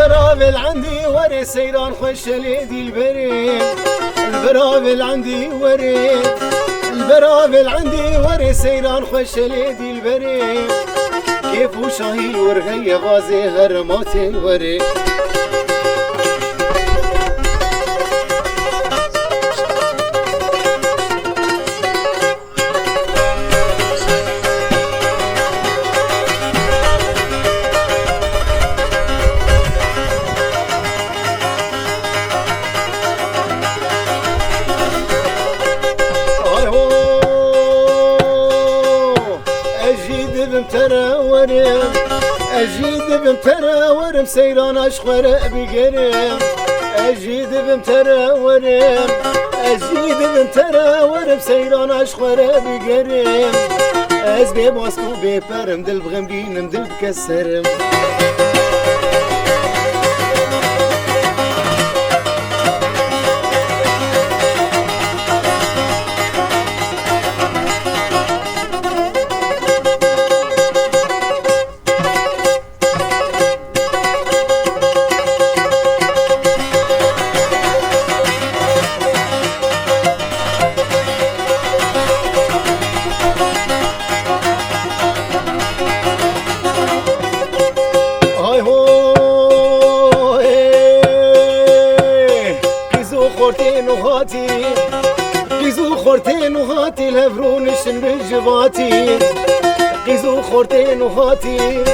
البراvel عندي وري سيران خوش ليدي البريم البراvel عندي وري البراvel عندي وري سيران خوش ليدي البريم كيف وشاهي ورغي غازي هرماتي وري أجيد بمتراورم سيران أشخور بقرم أجيد بمتراورم أجيد بمتراورم سيران أشخور بقرم أز بباسكو ببرم دل بغمقينم دل بكسرم قيزو خورتين وهاتي الهفرونشن بالجباتي قيزو خورتين وهاتي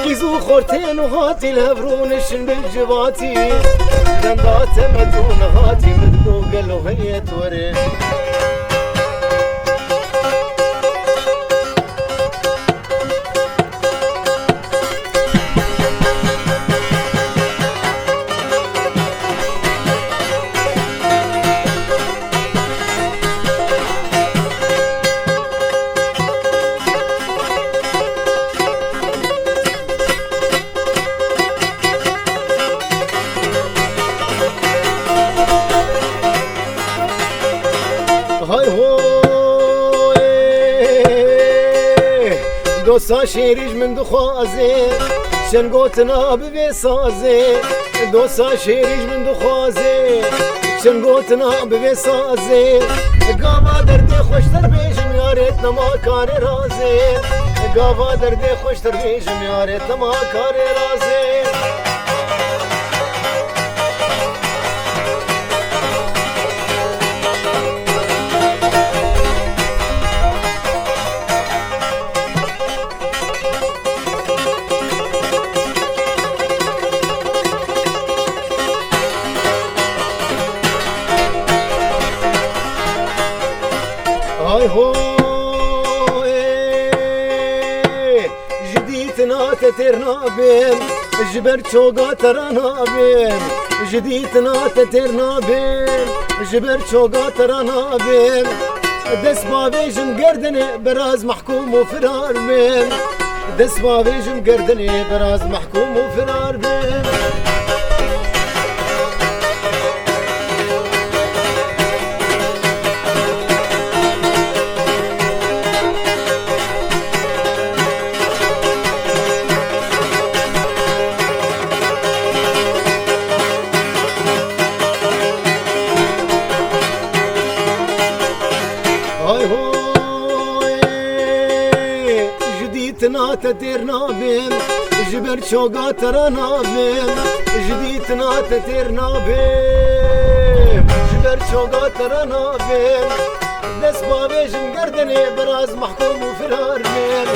قيزو خورتين وهاتي الهفرونشن بالجباتي دندات مدون هاتي مدقو قلو هي توري دوسا شيريج من دخوازي شنقوتنا ببيسازي دوسا شيريج من دخوازي شنقوتنا ببيسازي قاما دردي خوش تربيجم يا ريتنا ما كان رازي قاما دردي خوش تربيجم يا ريتنا ما كان رازي جديتنا تترنا بين جبر شوقا ترانا بين جديتنا تترنا بين جبر شوقا ترانا بين دس بابيجم قردني براز محكوم وفرار بين دس بابيجم قردني براز محكوم وفرار بين جديتنا تترنا بين جبر شوقا ترانا بين جديتنا تترنا بين جبر شوقا ترانا بين دس بابيجم قردني براز محكوم وفرار بين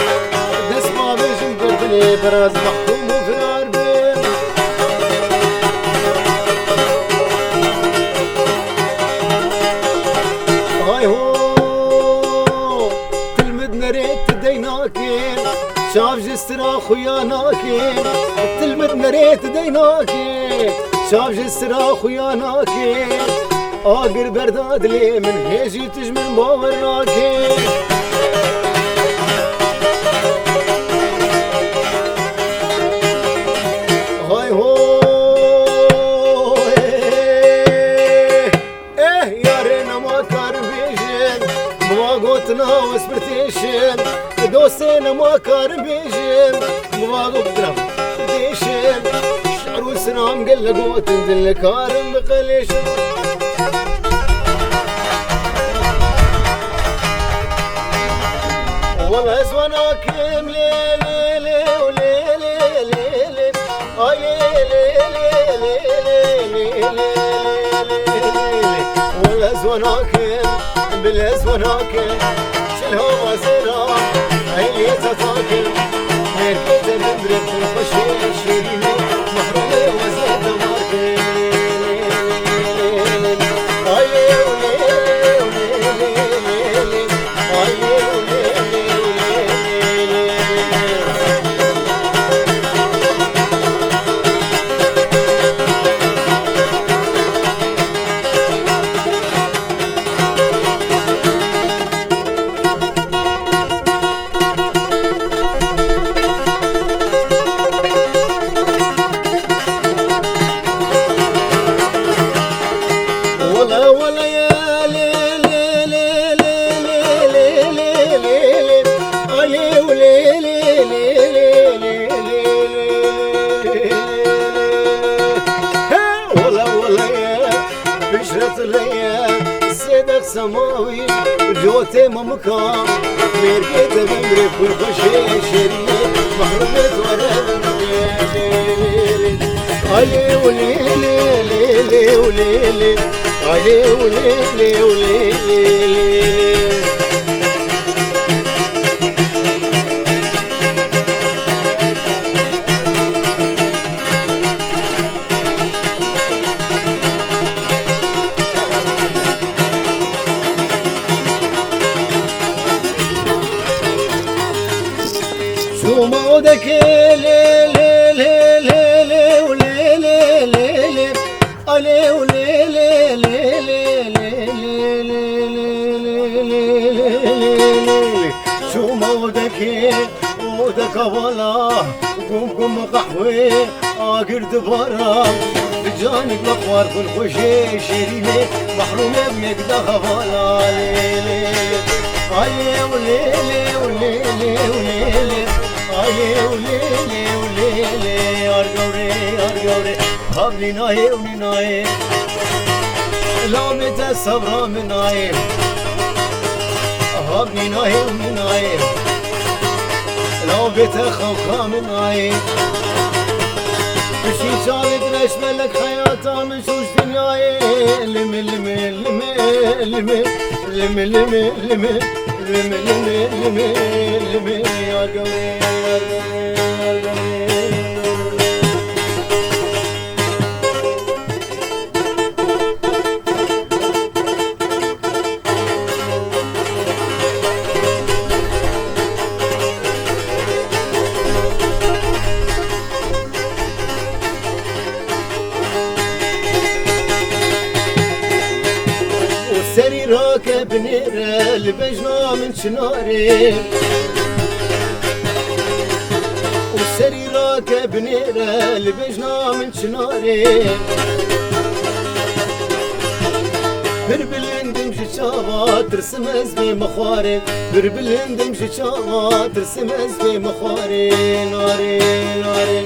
دس بابيجم قردني براز محكوم وفرار بين هاي هو تلمدنا ريت تديناكين شاف جسرا خياناكين تلمدنا ريت ديناكين شاف جسرا خياناكين آقر برداد لي من هيجي تجمل باوراكين هاي هو يارينا ما كان بيجين بواقوتنا وسبرتيشن دوسينا ما كان بيجين بواقو بدرم ديشن عروس نام قل قوت ذل كارم بقليش والله اسواناكم ليلي وليلي ليلي والله اسواناكم بالاسواناكم شلهم وزيرا عيني تطاكم مركز المبرق والخشي الشيريني محرومي وزيد ماركم سماوي جوتي ممكان مرقد بمرق والخشي شريني محرومة ورد علي وليلي ليلي وليلي علي وليلي وليلي ومودك ليلي ليلي وليلي ليلي علي وليلي ليلي ليلي شو مودك مودك والله قوم قحوي اقرد برا بجانب الاخوار كل خوشي شيريني محرومه بمقدها والله ليلي علي وليلي وليلي وليلي علي وليلي وليلي ارجوري خبني ناي وناي لامت الصبر من ناي خبني ناي وناي لامت خوخا من ناي بشي شارد رش ملك حياته مشوش دنياي لمي لمي لمي لمي لمي لمي لمي لمي لمي لمي ارجوري سري راكب نيرة لبجنا من شناري وسري راكب نيرة لبجنا من شناري بربلين دمشي شابا ترسم ازمي مخاري بربلين دمشي شابا ترسم ازمي مخاري ناري ناري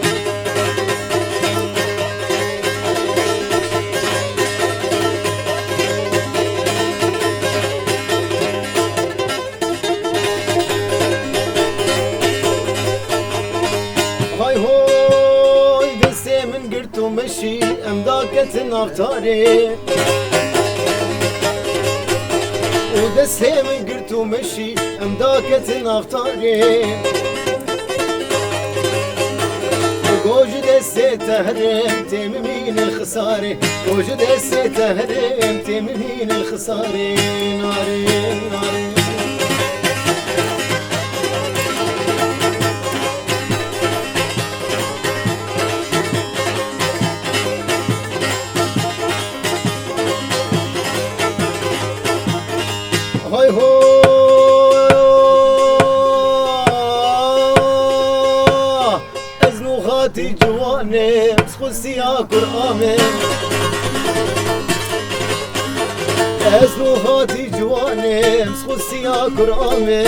مشي امداكت نافتاري ودسي من قرتو مشي امداكت نافتاري وقوج دسي تهرم تيممين الخساري وقوج دسي تهرم تيممين الخساري ناري ناري هاي هو ازنو خاتي جواني بسخسي يا قرآمي ازنو خاتي جواني بسخسي يا قرآمي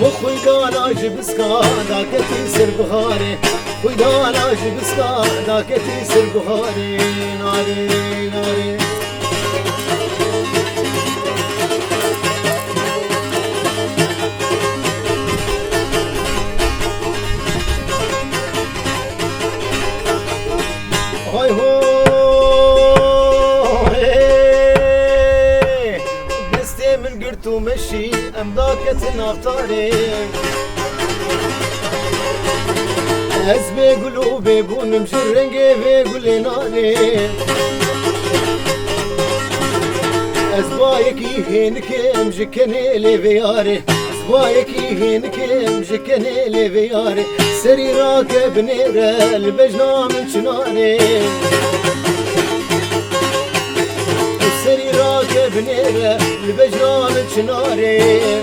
وخوي قال جبسكا داكتي سر بخاري خدانا جبسكا داكتي سر بخاري ناري ناري هاي هو دستي من قرتو مشي ام داكت نافتاري أزبي قلوبي بون مشرنجي في قولي ناري أزبايك يهينك مجكني لي فياري أزبايك يهينك مجكني لي فياري سري راكب نيرة البجنا من شناري سري راكب نيرة البجنا من شناري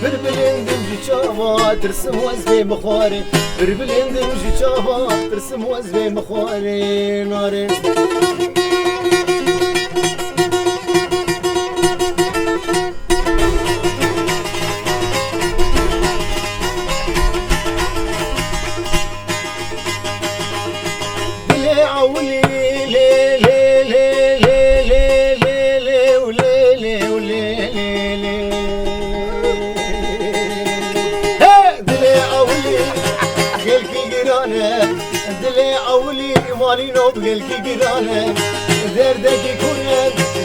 بربلين دمجي شافا ترسم وزبي مخواري بربلين دمجي شافا ترسم وزبي مخواري ناري دلي عولي لي لي لي لي لي لي لي ولي لي ولي لي دلي عولي مالي نوب قلكي قرانه دردك يكون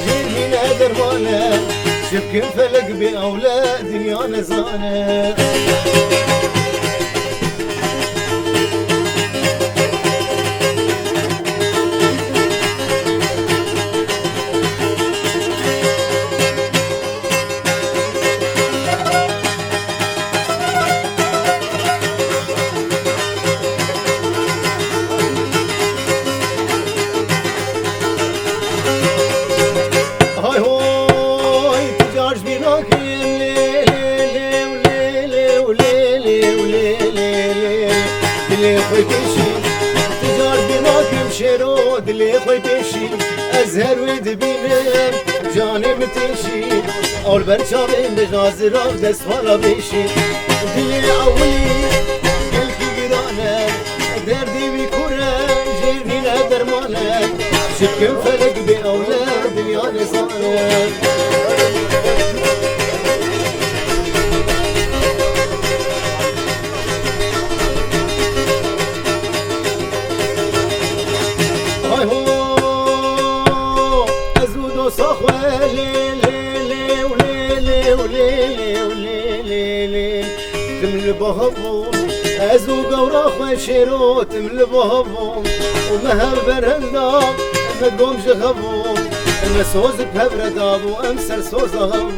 جيرين درمانه شبك فلق بأولاد دنيا نزانه دلي خوي بيشي تجار بناكم شيرو دلي خوي بيشي ازهر ودبينم جاني متيشي اول برشابين بجنازي راف دسوالا بيشي دلي عولي قلكي قرانه دردي بيكوره جيرني درمانه شكم فلق بأولاد دنيا نزانه تمل بهبهم ازو قوراخ وشيرو تمل بهبهم ومهر برندا ما تقومش غبهم المسوز بهبر دابو امسر سوزهم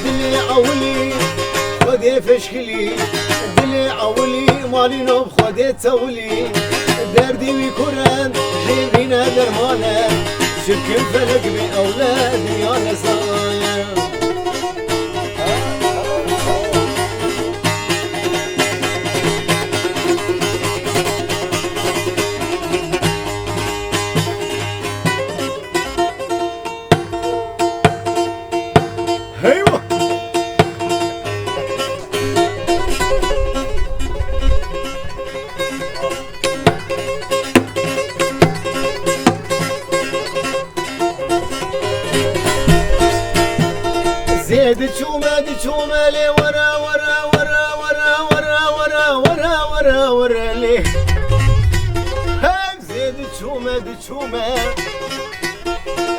دلي عولي خدي فشكلي دلي عولي مالي نوب خدي تولي دردي ويكورن جيبينا درمانه شكل فلق بأولاد يا نزايا زيد تشومه لي ورا ورا ورا ورا ورا ورا ورا ورا ورا لي زيد تشومه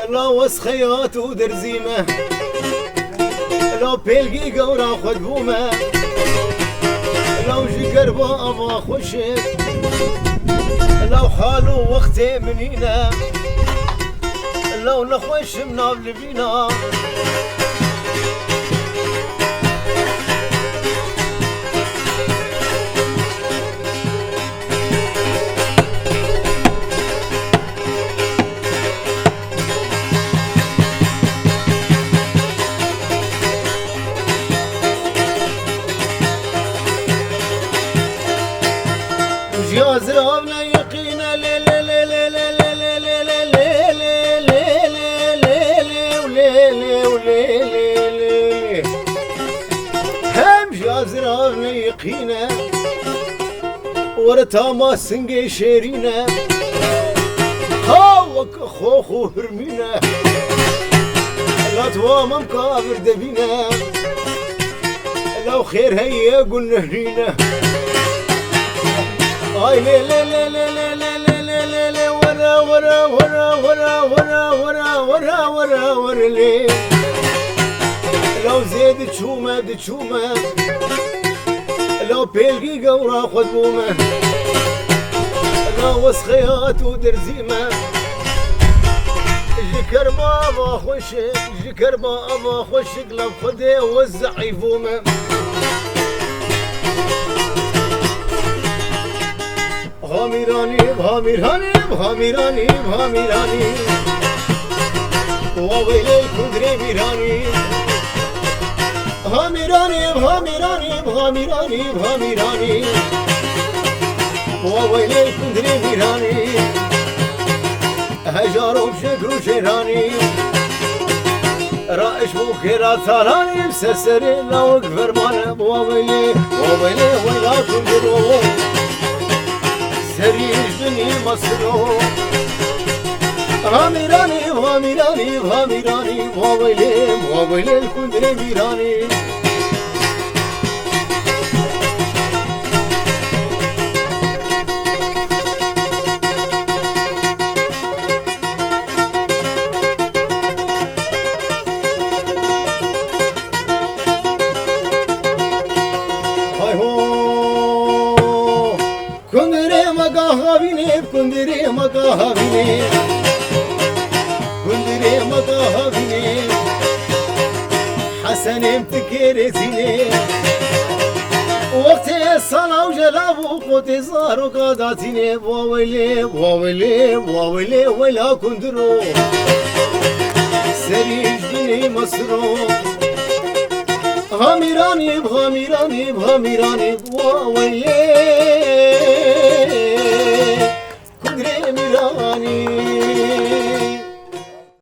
لا وسخيات ودرزيمه لا بيلقي قورا خد بومه لو جي قربا ابا خوشت لو حالو وقتي منينا لو نخوش مناب لبينا يا زراب لا يقين لي لي لي لي لي لي لي لي لي لي لي لي لي لي خينة ورتا ما سنجي شيرينة هاوك خوخو هرمينة لا توامم كابر دبينة لو خير هيا قل نهرينة اي لا لا لا لا لا لا لا لا لا ورا ورا ورا ورا ورا ورا ورا ورا ورا ليه لو زيد تشومه تشومه لو بيلقي قورا خذ بومه لو وسخيات ودرزيمه جكر ما ابا خشك جكر ما ابا خشك لو خذه وزع يفومه غامراني بغامراني بغامراني بغامراني وويلي كندري ميراني غامراني بغامراني بغامراني بغامراني وويلي كندري ميراني هجارو بشكرو شيراني رائش بوكيرا ثاراني مسسري لو اكبر مانا وويلي وويلي ويلا كندرو سريج بني مصرو غامراني غامراني غامراني وويلي وويلي الكندري ميراني كندري مقاهبيني كندري مقاهبيني حسن امتكير زيني وقت الصلاة وجلابو قوت زارو قاداتيني وويلي وويلي وويلي ولا كندرو سريج بني مصرو غامراني بغامراني بغامراني وويلي